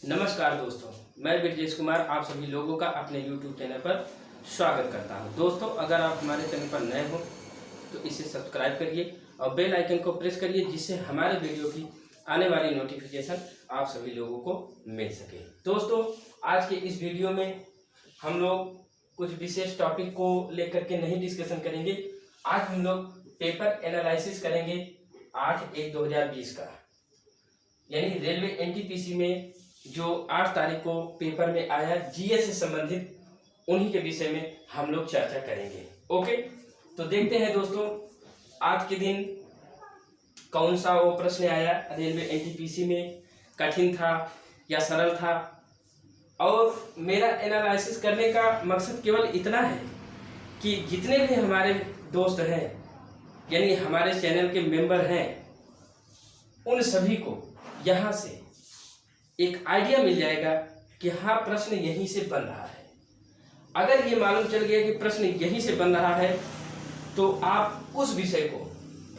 नमस्कार दोस्तों, मैं ब्रजेश कुमार आप सभी लोगों का अपने YouTube चैनल पर स्वागत करता हूं। दोस्तों, अगर आप हमारे चैनल पर नए हो तो इसे सब्सक्राइब करिए और बेल आइकन को प्रेस करिए, जिससे हमारे वीडियो की आने वाली नोटिफिकेशन आप सभी लोगों को मिल सके। दोस्तों, आज के इस वीडियो में हम लोग कुछ विशेष टॉपिक को लेकर के नहीं डिस्कशन करेंगे। आज हम लोग पेपर एनालिसिस करेंगे 8/1/2020 का, यानी रेलवे एनटीपीसी में जो 8 तारीख को पेपर में आया जीएस से संबंधित, उन्हीं के विषय में हम लोग चर्चा करेंगे। ओके, तो देखते हैं दोस्तों, आज के दिन कौन सा वो प्रश्न आया रेलवे एनटीपीसी में, कठिन था या सरल था। और मेरा एनालिसिस करने का मकसद केवल इतना है कि जितने भी हमारे दोस्त हैं, यानी हमारे चैनल के मेंबर हैं, उन सभी को यहाँ से एक आइडिया मिल जाएगा कि हाँ, प्रश्न यहीं से बन रहा है। अगर ये मालूम चल गया कि प्रश्न यहीं से बन रहा है तो आप उस विषय को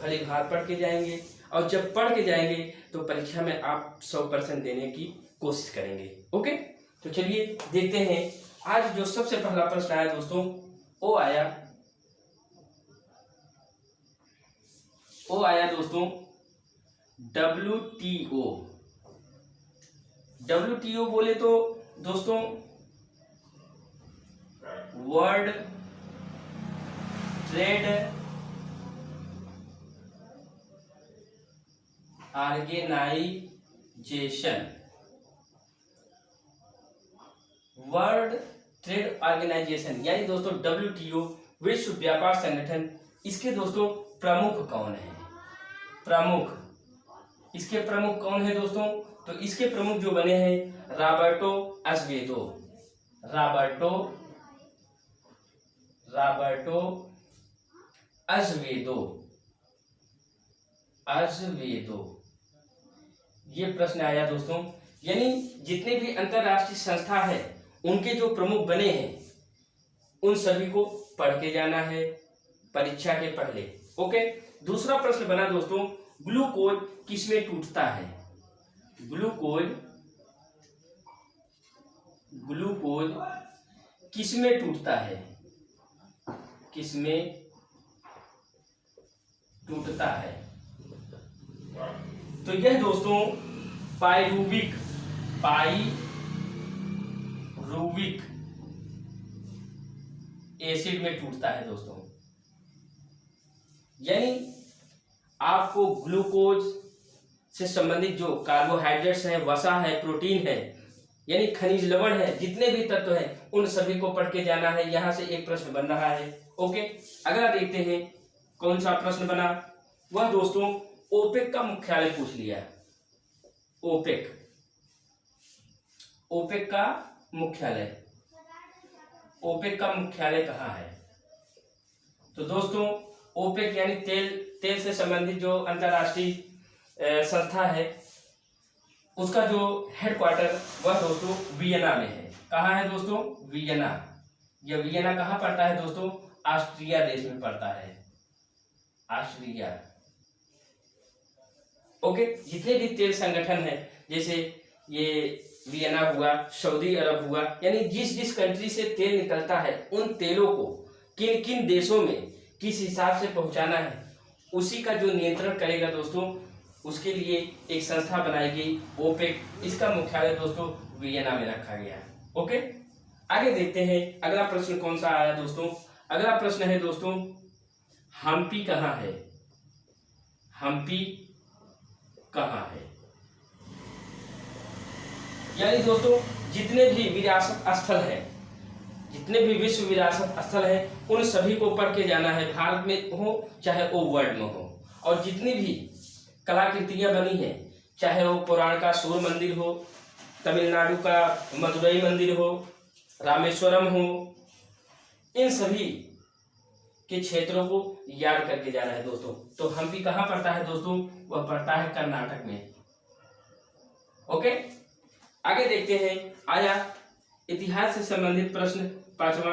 भली भांति पढ़ के जाएंगे, और जब पढ़ के जाएंगे तो परीक्षा में आप 100% देने की कोशिश करेंगे। ओके, तो चलिए देखते हैं। आज जो सबसे पहला प्रश्न आया दोस्तों, वो आया दोस्तों WTO बोले तो दोस्तों world trade organisation. World trade organisation यानी दोस्तों WTO, विश्व व्यापार संगठन, इसके दोस्तों प्रमुख कौन है? इसके प्रमुख कौन है दोस्तों? तो इसके प्रमुख जो बने हैं रॉबर्टो अज़वेदो। ये प्रश्न आया दोस्तों, यानी जितने भी अंतरराष्ट्रीय संस्था है उनके जो प्रमुख बने हैं उन सभी को पढ़ के जाना है परीक्षा के पहले। ओके, दूसरा प्रश्न बना दोस्तों, ग्लूकोज किसमें टूटता है? ग्लूकोज किसमें टूटता है? किसमें टूटता है? तो यह दोस्तों पाइरूविक एसिड में टूटता है दोस्तों। यानी आपको ग्लूकोज से संबंधित जो कार्बोहाइड्रेट्स हैं, वसा है, प्रोटीन है, यानी खनिज लवण है, जितने भी तत्व हैं उन सभी को पढ़ के जाना है। यहां से एक प्रश्न बन रहा है। ओके, अगला देखते हैं कौन सा प्रश्न बना। वह दोस्तों ओपेक का मुख्यालय पूछ लिया। ओपेक का मुख्यालय कहाँ है? तो दोस्तों ओपेक यानी तेल से संबंधित जो अंतरराष्ट्रीय संस्था है, उसका जो हेडक्वार्टर वह दोस्तों वियना में है। कहाँ है दोस्तों? वियना। यह वियना कहाँ पड़ता है दोस्तों? ऑस्ट्रिया देश में पड़ता है, ऑस्ट्रिया। ओके, जितने भी तेल संगठन है, जैसे ये वियना हुआ, सऊदी अरब हुआ, यानी जिस कंट्री से तेल निकलता है उन तेलों को किन किन देशों में किस हिसाब से पहुंचाना है, उसी का जो नियंत्रण करेगा दोस्तों, उसके लिए एक संस्था बनाई गई ओपेक। इसका मुख्यालय दोस्तों वियना में रखा गया। ओके, आगे देखते हैं अगला प्रश्न कौन सा आया दोस्तों। अगला प्रश्न है दोस्तों, हम्पी कहाँ है? यानी दोस्तों जितने भी विरासत स्थल है, जितने भी विश्व विरासत स्थल है, उन सभी को पढ़ के जाना है, भारत में हो चाहे वो वर्ल्ड में हो। और जितनी भी कलाकृतियां बनी हैं, चाहे वो पुराण का सूर्य मंदिर हो, तमिलनाडु का मदुरई मंदिर हो, रामेश्वरम हो, इन सभी के क्षेत्रों को याद करके जाना है दोस्तों। तो हम्पी कहाँ पड़ता है दोस्तों? वह पड़ता है कर्नाटक में। ओके, आगे देखते हैं। आया इतिहास से संबंधित प्रश्न पांचवा,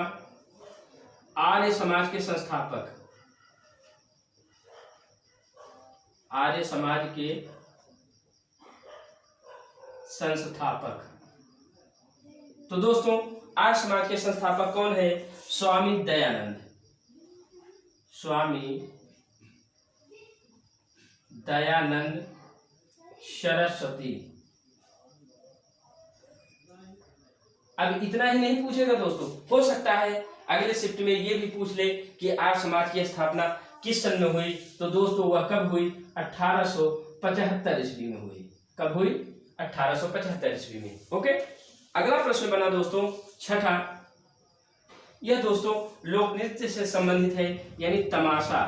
आर्य समाज के संस्थापक आर्य समाज के संस्थापक तो दोस्तों आर्य समाज के संस्थापक कौन है? स्वामी दयानंद। स्वामी दयानंद सरस्वती। अब इतना ही नहीं पूछेगा दोस्तों, हो सकता है अगले शिफ्ट में ये भी पूछ ले कि आर्य समाज की स्थापना किस सन में हुई। तो दोस्तों वह कब हुई? 1875 ईस्वी में हुई। कब हुई? 1875 ईस्वी में। ओके, अगला प्रश्न बना दोस्तों छठा। यह दोस्तों लोक नृत्य से संबंधित है, यानी तमाशा।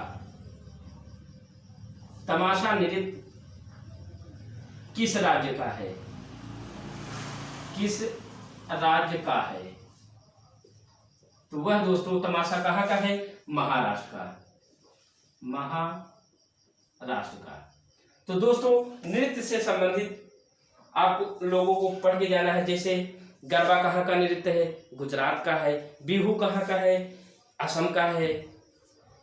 तमाशा नृत्य किस राज्य का है? किस राज्य का है? तो वह दोस्तों तमाशा कहाँ का है? महाराष्ट्र का। महाराष्ट्र का। तो दोस्तों नृत्य से संबंधित आपको लोगों को पढ़ के जाना है। जैसे गरबा कहाँ का नृत्य है? गुजरात का है। बिहू कहाँ का है? असम का है।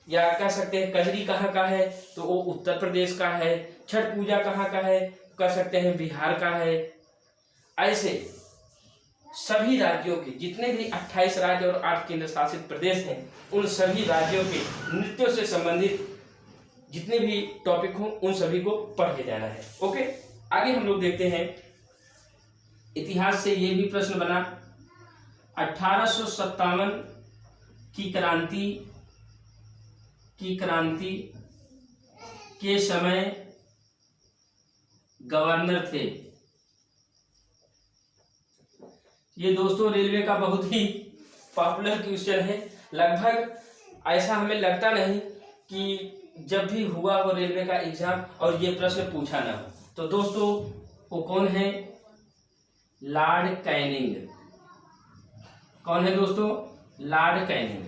या कह सकते हैं कजरी कहाँ का है? तो वो उत्तर प्रदेश का है। छठ पूजा कहाँ का है? कह सकते हैं बिहार का है। ऐसे सभी राज्यों के जितने भी 28 राज्य और 8 केंद्र शासित प्रदेश हैं, उन सभी राज्यों के नृत्यों से संबंधित जितने भी टॉपिक हों उन सभी को पढ़ के जाना है। ओके, आगे हम लोग देखते हैं। इतिहास से ये भी प्रश्न बना। 1857 की क्रांति के समय गवर्नर थे। ये दोस्तों रेलवे का बहुत ही पॉपुलर क्वेश्चन है। लगभग ऐसा हमें लगता नहीं कि जब भी हुआ हो रेलवे का एग्जाम और ये प्रश्न पूछा ना हो। तो दोस्तों वो कौन है? Lord Canning. कौन है दोस्तों? Lord Canning.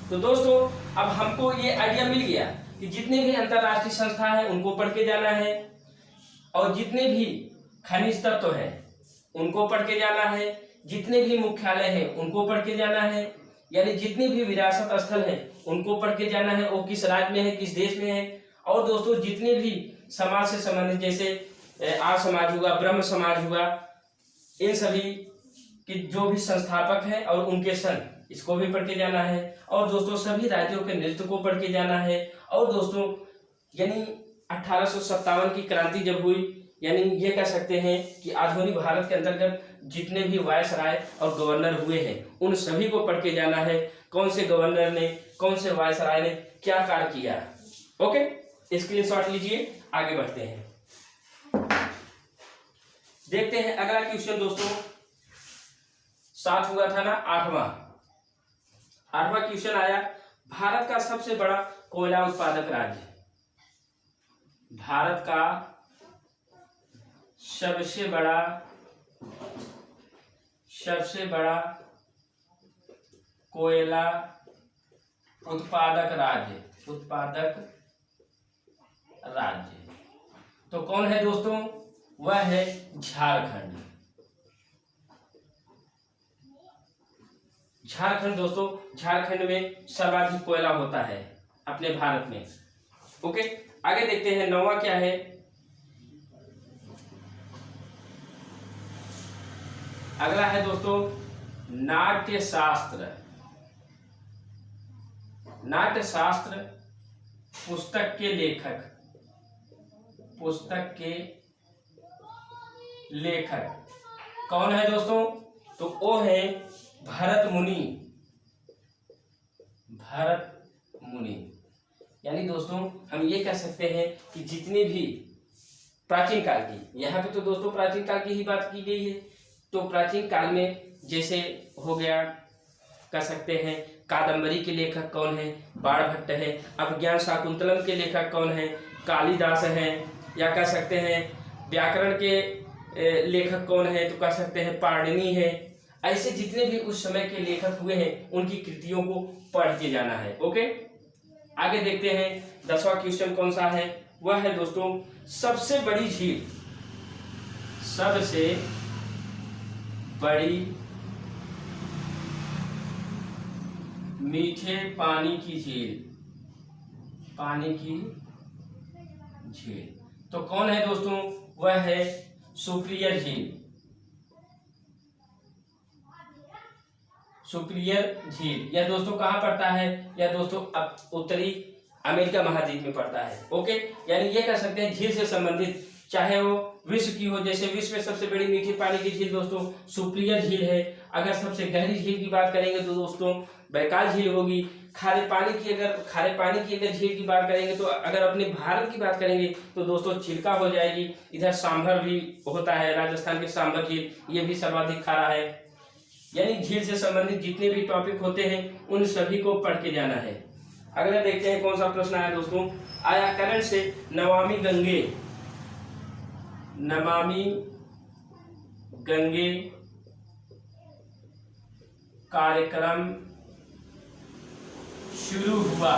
तो दोस्तों अब हमको ये आइडिया मिल गया कि जितने भी अंतरराष्ट्रीय संस्था है उनको पढ़ के जाना है, और जितने भी खनिज तत्व है उनको पढ़ के जाना है, जितने भी मुख्यालय हैं उनको पढ़ के जाना है, यानी जितने भी विरासत स्थल है उनको पढ़ के जाना है, वो किस राज्य में है, किस देश में है। और दोस्तों जितने भी समाज से संबंधित जैसे आर्य समाज हुआ, ब्रह्म समाज हुआ, इन सभी के जो भी संस्थापक हैं और उनके सन, इसको भी पढ़ के जाना है। और दोस्तों सभी राज्यों के नृत्य को पढ़ के जाना है। और दोस्तों यानी 1857 की क्रांति जब हुई, यानी ये कह सकते हैं कि आधुनिक भारत के अंतर्गत जितने भी वायसराय और गवर्नर हुए हैं उन सभी को पढ़ के जाना है। कौन से गवर्नर ने, कौन से वायसराय ने क्या कार्य किया। ओके, स्क्रीनशॉट लीजिए, आगे बढ़ते हैं। देखते हैं अगला क्वेश्चन दोस्तों। 7 हुआ था ना, 8वां क्वेश्चन आया। भारत का सबसे बड़ा कोयला उत्पादक राज्य। भारत का सबसे बड़ा कोयला उत्पादक राज्य तो कौन है दोस्तों? वह है झारखंड। झारखंड दोस्तों, झारखंड में सर्वाधिक कोयला होता है अपने भारत में। ओके, आगे देखते हैं 9वां क्या है। अगला है दोस्तों नाट्यशास्त्र। नाट्यशास्त्र पुस्तक के लेखक कौन है दोस्तों? तो वो है भरत मुनि। यानी दोस्तों हम ये कह सकते हैं कि जितने भी प्राचीन काल की, यहाँ पे तो दोस्तों प्राचीन काल की ही बात की गई है, तो प्राचीन काल में जैसे हो गया, कह सकते हैं कादंबरी के लेखक कौन है? बाणभट्ट है। अभिज्ञान शाकुंतलम के लेखक कौन है? कालिदास है। या कह सकते हैं व्याकरण के लेखक कौन है? तो कह सकते हैं पाणिनि है। ऐसे जितने भी उस समय के लेखक हुए हैं उनकी कृतियों को पढ़ के जाना है। ओके, आगे देखते हैं 10वां क्वेश्चन कौन सा है। वह है दोस्तों सबसे बड़ी झील। सबसे बड़ी मीठे पानी की झील तो कौन है दोस्तों? वह है सुपिरियर झील। सुपीरियर झील, यह दोस्तों कहाँ पड़ता है? यह दोस्तों उत्तरी अमेरिका महाद्वीप में पड़ता है। ओके, यानी ये कह सकते हैं झील से संबंधित, चाहे वो विश्व की हो, जैसे विश्व में सबसे बड़ी मीठे पानी की झील दोस्तों सुपीरियर झील है। अगर सबसे गहरी झील की बात करेंगे तो दोस्तों बैकाल झील होगी। खारे पानी की अगर झील की बात करेंगे, तो अगर अपने भारत की बात करेंगे तो दोस्तों चिल्का हो जाएगी। इधर सांभर भी होता है, राजस्थान के सांभर झील, ये भी सर्वाधिक खारा है। यानी झील से संबंधित जितने भी टॉपिक होते हैं उन सभी को पढ़ के जाना है। अगला देखते हैं कौन सा प्रश्न आया दोस्तों। आया करंट से नमामि गंगे कार्यक्रम शुरू हुआ।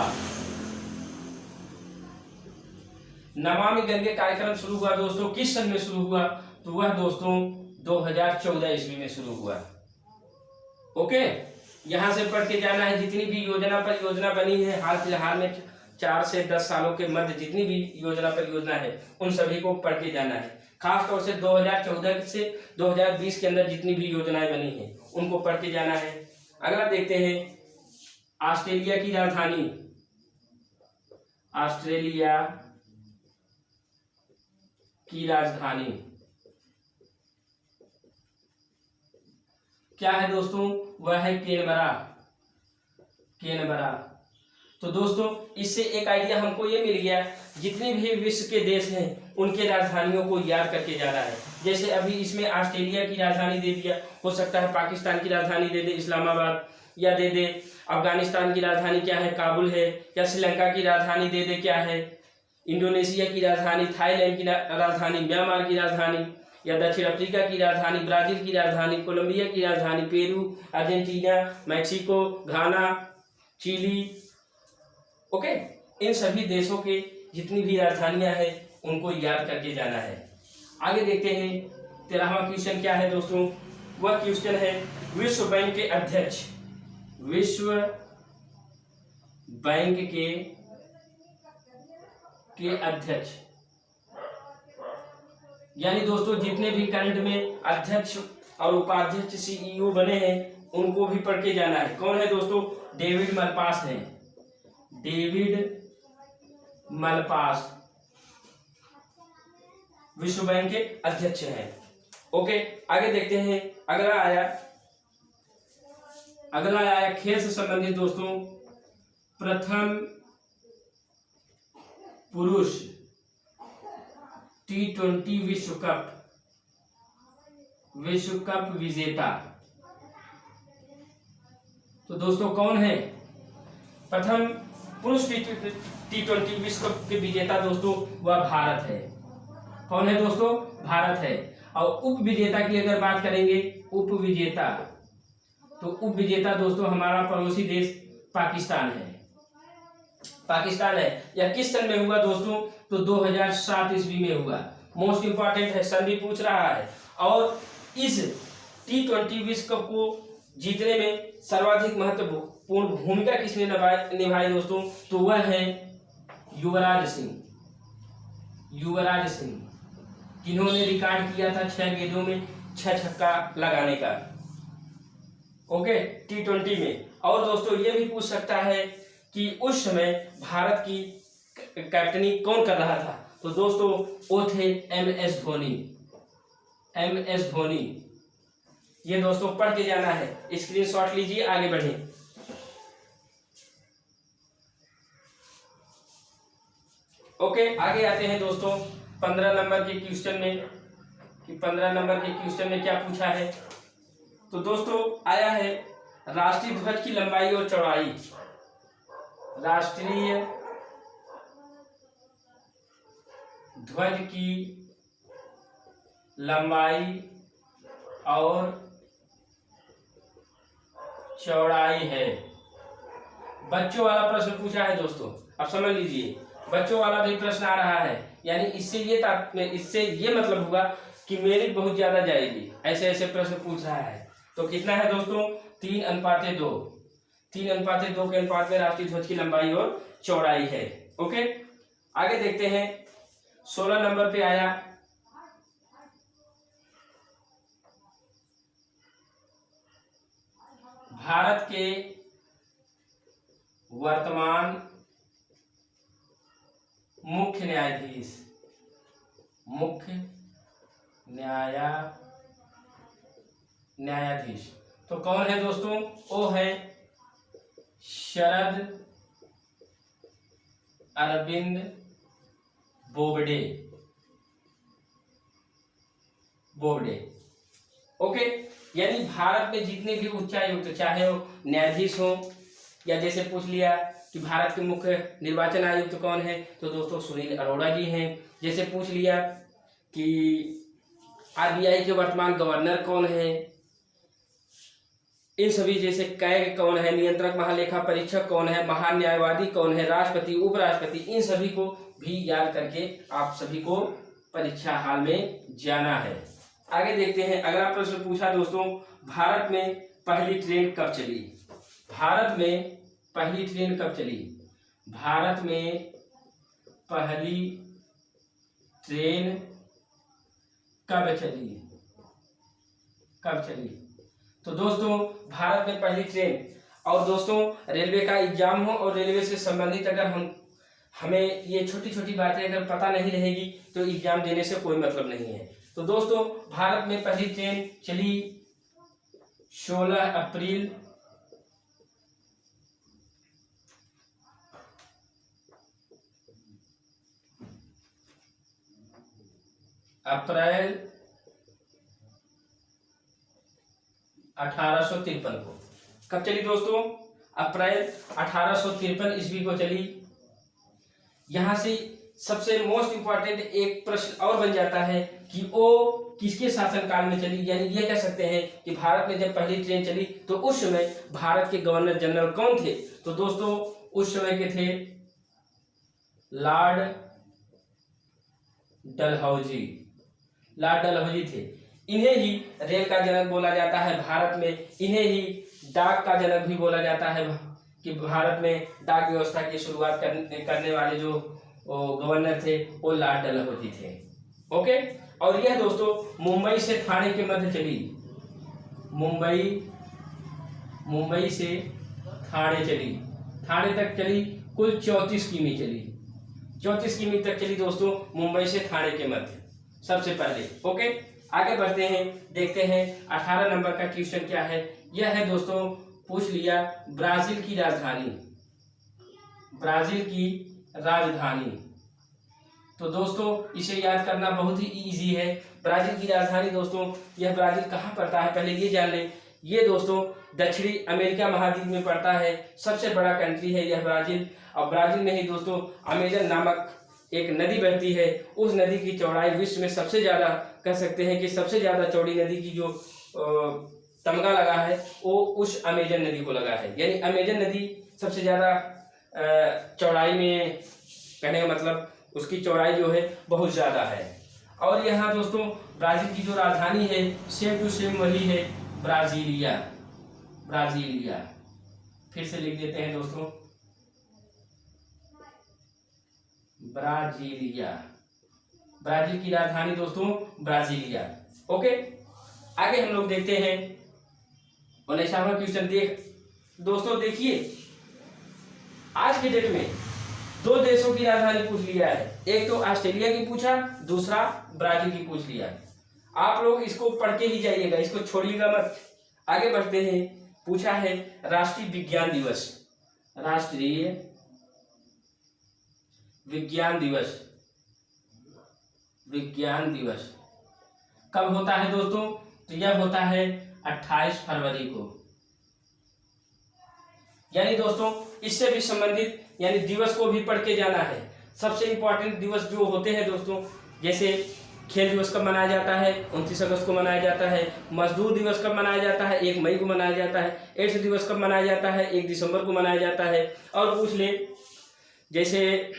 नमामि गंगे कार्यक्रम शुरू हुआ दोस्तों किस सन में शुरू हुआ? तो वह दोस्तों 2014 ईस्वी में शुरू हुआ। ओके, यहां से पढ़ के जाना है। जितनी भी योजना परियोजना बनी है हाल फिलहाल में 4 से 10 सालों के मध्य, जितनी भी योजना परियोजना है उन सभी को पढ़ के जाना है। खास तौर से 2014 से 2020 के अंदर जितनी भी योजनाएं बनी हैं उनको पढ़ के जाना है। अगला देखते हैं ऑस्ट्रेलिया की राजधानी क्या है दोस्तों? वह है कैनबरा। तो दोस्तों इससे एक आइडिया हमको ये मिल गया, जितने भी विश्व के देश हैं उनके राजधानियों को याद करके जाना है। जैसे अभी इसमें ऑस्ट्रेलिया की राजधानी दे दिया, हो सकता है पाकिस्तान की राजधानी दे दे इस्लामाबाद, या दे दे अफगानिस्तान की राजधानी क्या है, काबुल है, या श्रीलंका की राजधानी दे दे क्या है, इंडोनेशिया की राजधानी, थाईलैंड की राजधानी, म्यांमार की राजधानी, या दक्षिण अफ्रीका की राजधानी, ब्राजील की राजधानी, कोलंबिया की राजधानी, पेरू, अर्जेंटीना, मैक्सिको, घाना, चिली। ओके, इन सभी देशों के जितनी भी राजधानियां हैं उनको याद करके जाना है। आगे देखते हैं 13वां क्वेश्चन क्या है दोस्तों। वह क्वेश्चन है विश्व बैंक के अध्यक्ष, यानी दोस्तों जितने भी करंट में अध्यक्ष और उपाध्यक्ष सीईओ बने हैं उनको भी पढ़ के जाना है। कौन है दोस्तों? डेविड मलपास है। डेविड मलपास विश्व बैंक के अध्यक्ष हैं। ओके, आगे देखते हैं। अगला आया खेल से संबंधित दोस्तों। प्रथम पुरुष T20 विश्व कप विजेता, तो दोस्तों कौन है? प्रथम पुरुष T20 विश्व कप के विजेता दोस्तों वह भारत है। कौन है दोस्तों? भारत है। और उप विजेता की अगर बात करेंगे, उप विजेता दोस्तों हमारा पड़ोसी देश पाकिस्तान है। यह किस सन में हुआ दोस्तों? तो 2007 ईस्वी में हुआ। मोस्ट इंपॉर्टेंट है, सन भी पूछ रहा है। और इस T20 विश्व कप को जीतने में सर्वाधिक महत्वपूर्ण भूमिका किसने निभाई दोस्तों? तो वह है युवराज सिंह, जिन्होंने रिकॉर्ड किया था 6 गेंदों में 6 छक्का लगाने का। ओके, T20 में। और दोस्तों ये भी पूछ सकता है कि उस समय भारत की कैप्टनी कौन कर रहा था? तो दोस्तों वो थे MS धोनी। ये दोस्तों पढ़ के जाना है, स्क्रीनशॉट लीजिए, आगे बढ़े। ओके, आगे आते हैं दोस्तों 15 नंबर के क्वेश्चन में, कि 15 नंबर के क्वेश्चन में क्या पूछा है। तो दोस्तों आया है राष्ट्रीय ध्वज की लंबाई और चौड़ाई। राष्ट्रीय ध्वज की लंबाई और चौड़ाई है। बच्चों वाला प्रश्न पूछा है दोस्तों, अब समझ लीजिए, बच्चों वाला भी प्रश्न आ रहा है। यानी इससे ये मतलब हुआ कि मेरिट बहुत ज्यादा जाएगी, ऐसे प्रश्न पूछ रहा है। तो कितना है दोस्तों? 3:2। 3:2 के अनुपात में राष्ट्रीय ध्वज की लंबाई और चौड़ाई है। ओके, आगे देखते हैं। 16 नंबर पे आया भारत के वर्तमान मुख्य न्यायाधीश, मुख्य न्यायाधीश तो कौन है दोस्तों? वो है शरद अरविंद बोबडे। ओके, यानी भारत में जितने भी उच्चायुक्त, चाहे वो न्यायाधीश हो, या जैसे पूछ लिया कि भारत के मुख्य निर्वाचन आयुक्त कौन है, तो दोस्तों सुनील अरोड़ा जी हैं। जैसे पूछ लिया कि आरबीआई के वर्तमान गवर्नर कौन है, इन सभी, जैसे कैग कौन है, नियंत्रक महालेखा परीक्षक कौन है, महान न्यायवादी कौन है, राष्ट्रपति, उपराष्ट्रपति, इन सभी को भी याद करके आप सभी को परीक्षा हाल में जाना है। आगे देखते हैं अगला प्रश्न पूछा दोस्तों, भारत में पहली ट्रेन कब चली? भारत में पहली ट्रेन कब चली? भारत में पहली ट्रेन कब चली? तो दोस्तों भारत में पहली ट्रेन, और दोस्तों रेलवे का एग्जाम हो और रेलवे से संबंधित अगर हमें ये छोटी छोटी बातें अगर पता नहीं रहेगी तो एग्जाम देने से कोई मतलब नहीं है। तो दोस्तों भारत में पहली ट्रेन चली 16 अप्रैल 1853 को। कब चली दोस्तों? अप्रैल 1853 ईस्वी को चली। यहां से सबसे मोस्ट इंपॉर्टेंट एक प्रश्न और बन जाता है कि वो किसके शासनकाल में चली, यानी ये कह सकते हैं कि भारत में जब पहली ट्रेन चली तो उस समय भारत के गवर्नर जनरल कौन थे? तो दोस्तों उस समय के थे लॉर्ड डलहौजी थे। इन्हें ही रेल का जनक बोला जाता है भारत में, इन्हें ही डाक का जनक भी बोला जाता है कि भारत में डाक व्यवस्था की शुरुआत करने वाले जो गवर्नर थे वो लॉर्ड डलहौजी थे। ओके, और यह दोस्तों मुंबई से ठाणे के मध्य चली। मुंबई से ठाणे चली, ठाणे तक चली, कुल 34 किमी चली, 34 किमी तक चली दोस्तों मुंबई से ठाणे के मध्य सबसे पहले। ओके, आगे बढ़ते हैं, देखते हैं 18 नंबर का क्वेश्चन क्या है। यह है दोस्तों, पूछ लिया ब्राजील की राजधानी। तो दोस्तों इसे याद करना बहुत ही इजी है। ब्राजील की राजधानी दोस्तों, यह ब्राजील कहाँ पड़ता है पहले ये जान लें। ये दोस्तों दक्षिणी अमेरिका महाद्वीप में पड़ता है, सबसे बड़ा कंट्री है यह ब्राजील। और ब्राजील में ही दोस्तों अमेजन नामक एक नदी बहती है। उस नदी की चौड़ाई विश्व में सबसे ज्यादा, कह सकते हैं कि सबसे ज्यादा चौड़ी नदी की जो तमगा लगा है वो उस अमेजन नदी को लगा है। यानी अमेजन नदी सबसे ज्यादा चौड़ाई में, कहने का मतलब उसकी चौड़ाई जो है बहुत ज्यादा है। और यहाँ दोस्तों ब्राजील की जो राजधानी है सेम टू सेम वही है, ब्राजीलिया। फिर से लिख देते हैं दोस्तों, ब्राजील की राजधानी दोस्तों ब्राजीलिया। ओके, आगे हम लोग देखते हैं 19वां क्वेश्चन। दोस्तों देखिए आज के डेट में 2 देशों की राजधानी पूछ लिया है। एक तो ऑस्ट्रेलिया की पूछा, दूसरा ब्राजील की पूछ लिया। आप लोग इसको पढ़ के ही जाइएगा, इसको छोड़िएगा मत। आगे बढ़ते हैं, पूछा है राष्ट्रीय विज्ञान दिवस कब होता है दोस्तों? तो यह होता है 28 फरवरी को। यानी दोस्तों इससे भी संबंधित यानी दिवस को भी पढ़ के जाना है। सबसे इंपॉर्टेंट दिवस जो होते हैं दोस्तों, जैसे खेल दिवस कब मनाया जाता है? 29 अगस्त को मनाया जाता है। मजदूर दिवस कब मनाया जाता है? 1 मई को मनाया जाता है। एड्स दिवस कब मनाया जाता है? 1 दिसंबर को मनाया जाता है। और पूछ ले जैसे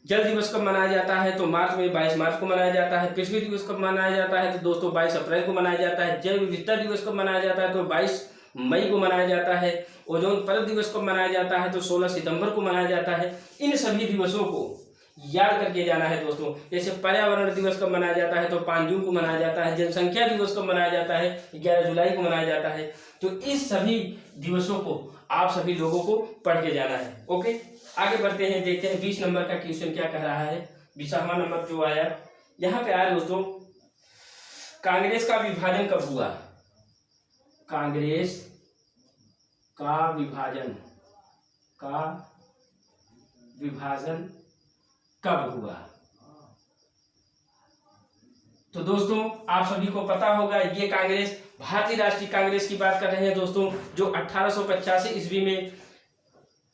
जल दिवस कब मनाया जाता है? तो मार्च में 22 मार्च को मनाया जाता है। पृथ्वी दिवस कब मनाया जाता है? तो दोस्तों 22 अप्रैल को मनाया जाता है। जैव विविधता दिवस कब मनाया जाता है? तो 22 मई को मनाया जाता है। ओजोन परत दिवस कब मनाया जाता है? तो 16 सितंबर को मनाया जाता है। इन सभी दिवसों को याद करके जाना है दोस्तों। जैसे पर्यावरण दिवस कब मनाया जाता है, तो 5 जून को मनाया जाता है। जनसंख्या दिवस कब मनाया जाता है, 11 जुलाई को मनाया जाता है। तो इस सभी दिवसों को आप सभी लोगों को पढ़ के जाना है। ओके, आगे बढ़ते हैं, देखते हैं 20 नंबर का क्वेश्चन क्या कह रहा है। 20वां नंबर जो आया, यहाँ पे आया दोस्तों, कांग्रेस का विभाजन कब हुआ। कांग्रेस का विभाजन कब हुआ। तो दोस्तों आप सभी को पता होगा, ये कांग्रेस भारतीय राष्ट्रीय कांग्रेस की बात कर रहे हैं दोस्तों, जो 1885 ईस्वी में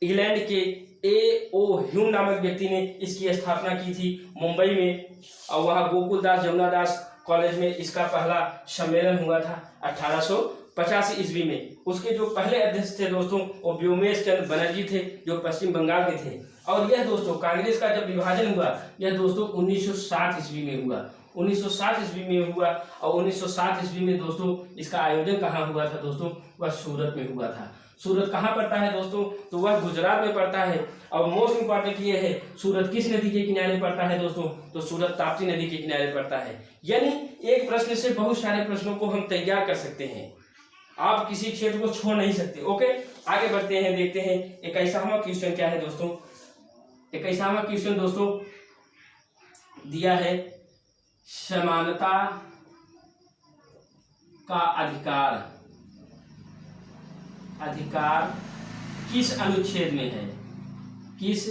इंग्लैंड के A.O. ह्यूम नामक व्यक्ति ने इसकी स्थापना की थी मुंबई में, और वहां गोकुलदास जमुनादास कॉलेज में इसका पहला सम्मेलन हुआ था 1885 ईस्वी में। उसके जो पहले अध्यक्ष थे दोस्तों, वो व्योमेश चंद्र बनर्जी थे, जो पश्चिम बंगाल के थे। और यह दोस्तों कांग्रेस का जब विभाजन हुआ, यह दोस्तों 1960 ईस्वी में हुआ। 1960 ईस्वी में हुआ, और 1960 ईस्वी में दोस्तों इसका आयोजन कहाँ हुआ था दोस्तों, वह सूरत में हुआ था। सूरत कहाँ पड़ता है दोस्तों, तो वह गुजरात में पड़ता है। और मोस्ट इंपॉर्टेंट ये है, सूरत किस नदी के किनारे पड़ता है दोस्तों, तो सूरत ताप्ती नदी के किनारे पड़ता है। यानी एक प्रश्न से बहुत सारे प्रश्नों को हम तैयार कर सकते हैं, आप किसी क्षेत्र को छोड़ नहीं सकते। ओके, आगे बढ़ते हैं, देखते हैं 21वां क्वेश्चन क्या है दोस्तों। 21वां क्वेश्चन दोस्तों दिया है, समानता का अधिकार किस अनुच्छेद में है, किस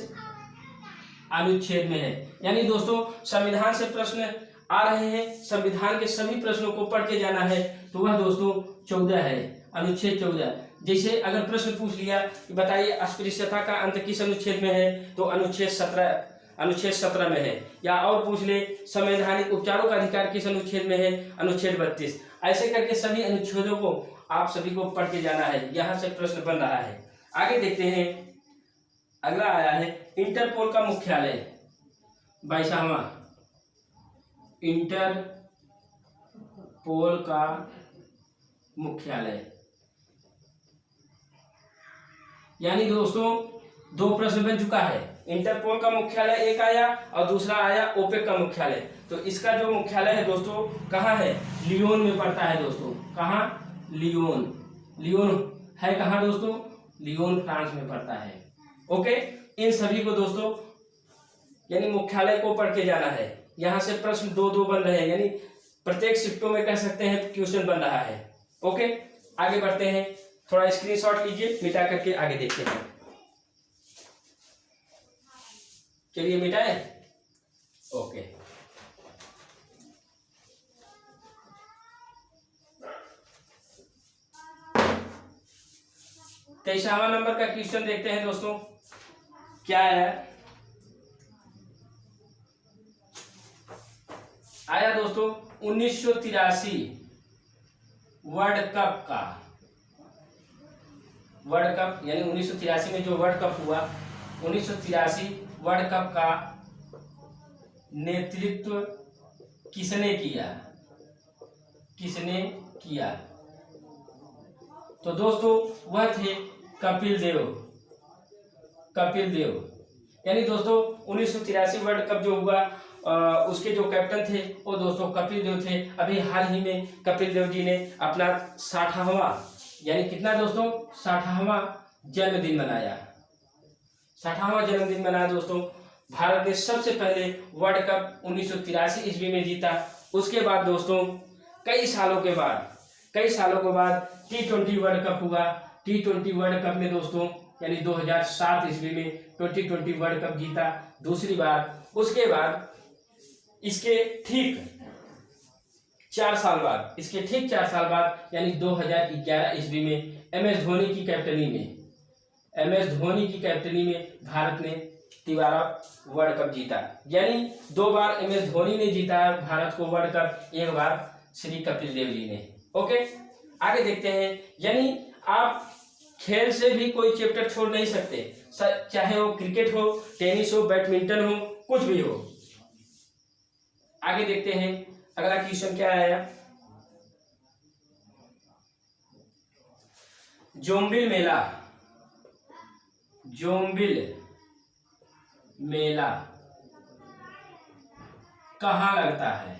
अनुच्छेद में है। यानी दोस्तों संविधान से प्रश्न आ रहे हैं, संविधान के सभी प्रश्नों को पढ़ के जाना है। तो वह दोस्तों 14 है, अनुच्छेद 14। जैसे अगर प्रश्न पूछ लिया कि बताइए अस्पृश्यता का अंत किस अनुच्छेद में है, तो अनुच्छेद 17 में है। या और पूछ ले संवैधानिक उपचारों का अधिकार किस अनुच्छेद में है, अनुच्छेद 32। ऐसे करके सभी अनुच्छेदों को आप सभी को पढ़ के जाना है, यहाँ से प्रश्न बन रहा है। आगे देखते हैं, अगला आया है इंटरपोल का मुख्यालय। 22वां, इंटरपोल का मुख्यालय। यानी दोस्तों 2 प्रश्न बन चुका है, इंटरपोल का मुख्यालय एक आया और दूसरा आया ओपेक का मुख्यालय। तो इसका जो मुख्यालय है दोस्तों कहाँ है, लियोन में पड़ता है दोस्तों। कहाँ, लियोन है कहाँ दोस्तों, लियोन फ्रांस में पड़ता है। ओके, इन सभी को दोस्तों यानी मुख्यालय को पढ़ के जाना है। यहाँ से प्रश्न 2-2 बन रहे हैं, यानी प्रत्येक शिफ्टों में कह सकते हैं क्वेश्चन बन रहा है। ओके, आगे बढ़ते हैं, थोड़ा स्क्रीनशॉट लीजिए, मिटा करके आगे देखते हैं। चलिए मिटाए। ओके, तेईसवां नंबर का क्वेश्चन देखते हैं दोस्तों, क्या है आया दोस्तों, 1983 वर्ल्ड कप यानी 1983 में जो वर्ल्ड कप हुआ, 1983 वर्ल्ड कप का नेतृत्व किसने किया। तो दोस्तों वह थे कपिल देव। यानी दोस्तों 1983 वर्ल्ड कप जो हुआ, उसके जो कैप्टन थे वो दोस्तों कपिल देव थे। अभी हाल ही में कपिल देव जी ने अपना 60वां यानी कितना दोस्तों, 60वां जन्मदिन मनाया। 60वां जन्मदिन मनाया दोस्तों। भारत ने सबसे पहले वर्ल्ड कप 1983 ईस्वी में जीता। उसके बाद दोस्तों कई सालों के बाद T20 वर्ल्ड कप हुआ। T20 वर्ल्ड कप में दोस्तों यानी 2007 ईस्वी में T20 वर्ल्ड कप जीता दूसरी बार। उसके बाद इसके ठीक 4 साल बाद यानी 2011 ईस्वी में MS धोनी की कैप्टनी में भारत ने 3वां वर्ल्ड कप जीता। यानी 2 बार MS धोनी ने जीता है भारत को वर्ल्ड कप, 1 बार श्री कपिल देव जी ने। ओके, आगे देखते हैं। यानी आप खेल से भी कोई चैप्टर छोड़ नहीं सकते, चाहे वो क्रिकेट हो, टेनिस हो, बैडमिंटन हो, कुछ भी हो। आगे देखते हैं, अगला क्वेश्चन क्या आया, जोंबिल मेला कहाँ लगता है?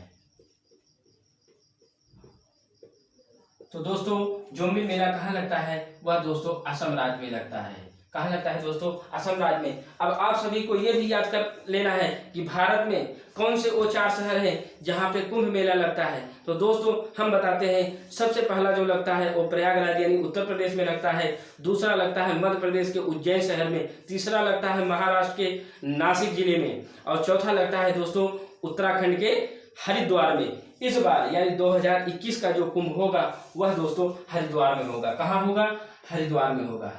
तो दोस्तों जोंबिल मेला कहाँ लगता है? वह दोस्तों असम राज्य में लगता है। कहाँ लगता है दोस्तों? असम राज्य में। अब आप सभी को यह भी याद कर लेना है कि भारत में कौन से वो 4 शहर हैं जहाँ पे कुंभ मेला लगता है। तो दोस्तों हम बताते हैं, सबसे पहला जो लगता है वो प्रयागराज यानी उत्तर प्रदेश में लगता है। दूसरा लगता है मध्य प्रदेश के उज्जैन शहर में। तीसरा लगता है महाराष्ट्र के नासिक जिले में। और चौथा लगता है दोस्तों उत्तराखंड के हरिद्वार में। इस बार यानी 2021 का जो कुंभ होगा वह दोस्तों हरिद्वार में होगा। कहाँ होगा? हरिद्वार में होगा।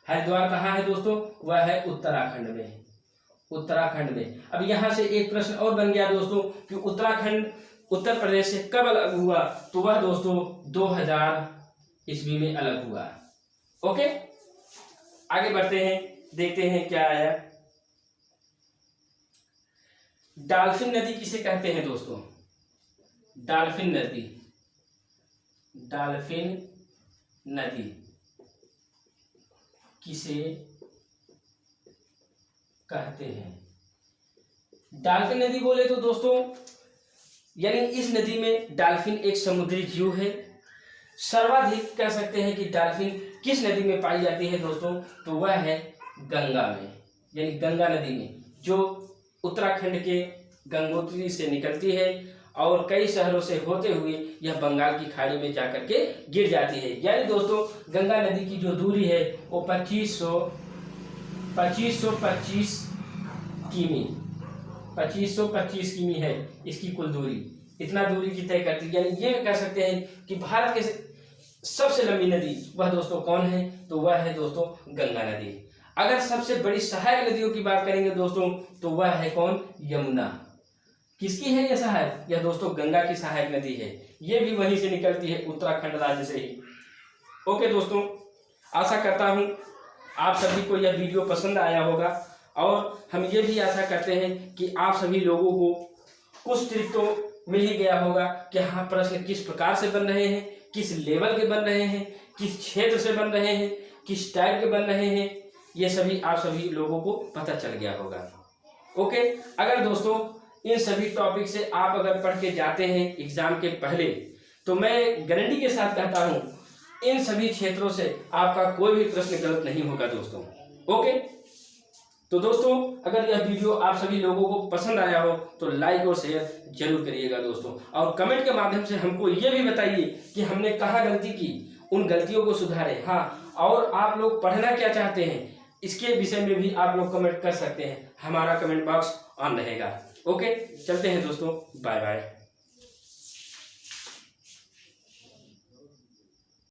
हरिद्वार कहाँ है दोस्तों? वह है उत्तराखंड में। उत्तराखंड में। अब यहाँ से एक प्रश्न और बन गया दोस्तों कि उत्तराखंड उत्तर प्रदेश से कब अलग हुआ? तो वह दोस्तों 2000 ईस्वी में अलग हुआ। ओके, आगे बढ़ते हैं, देखते हैं क्या आया। डॉल्फिन नदी किसे कहते हैं दोस्तों? डॉल्फिन नदी, डॉल्फिन नदी किसे कहते हैं? डॉल्फिन नदी बोले तो दोस्तों यानी इस नदी में डॉल्फिन एक समुद्री जीव है। सर्वाधिक कह सकते हैं कि डॉल्फिन किस नदी में पाई जाती है दोस्तों? तो वह है गंगा में, यानी गंगा नदी में, जो उत्तराखंड के गंगोत्री से निकलती है और कई शहरों से होते हुए यह बंगाल की खाड़ी में जाकर के गिर जाती है। यानी दोस्तों गंगा नदी की जो दूरी है वो 2525 किमी 2525 किमी है इसकी कुल दूरी। इतना दूरी की तय करती है। यानी ये कह सकते हैं कि भारत के सबसे लंबी नदी वह दोस्तों कौन है? तो वह है दोस्तों गंगा नदी। अगर सबसे बड़ी सहायक नदियों की बात करेंगे दोस्तों तो वह है कौन? यमुना। किसकी है यह सहायक? यह दोस्तों गंगा की सहायक नदी है। ये भी वहीं से निकलती है, उत्तराखंड राज्य से ही। ओके दोस्तों, आशा करता हूँ आप सभी को यह वीडियो पसंद आया होगा और हम ये भी आशा करते हैं कि आप सभी लोगों को कुछ ट्रिक तो मिल ही गया होगा कि हाँ प्रश्न किस प्रकार से बन रहे हैं, किस लेवल के बन रहे हैं, किस क्षेत्र से बन रहे हैं, किस टाइप के बन रहे हैं, ये सभी आप सभी लोगों को पता चल गया होगा। ओके, अगर दोस्तों इन सभी टॉपिक से आप अगर पढ़ के जाते हैं एग्जाम के पहले तो मैं गारंटी के साथ कहता हूं इन सभी क्षेत्रों से आपका कोई भी प्रश्न गलत नहीं होगा दोस्तों। ओके, तो दोस्तों अगर यह वीडियो आप सभी लोगों को पसंद आया हो तो लाइक और शेयर जरूर करिएगा दोस्तों, और कमेंट के माध्यम से हमको ये भी बताइए कि हमने कहाँ गलती की, उन गलतियों को सुधारें। हाँ, और आप लोग पढ़ना क्या चाहते हैं इसके विषय में भी आप लोग कमेंट कर सकते हैं। हमारा कमेंट बॉक्स ऑन रहेगा। ओके, चलते हैं दोस्तों, बाय बाय।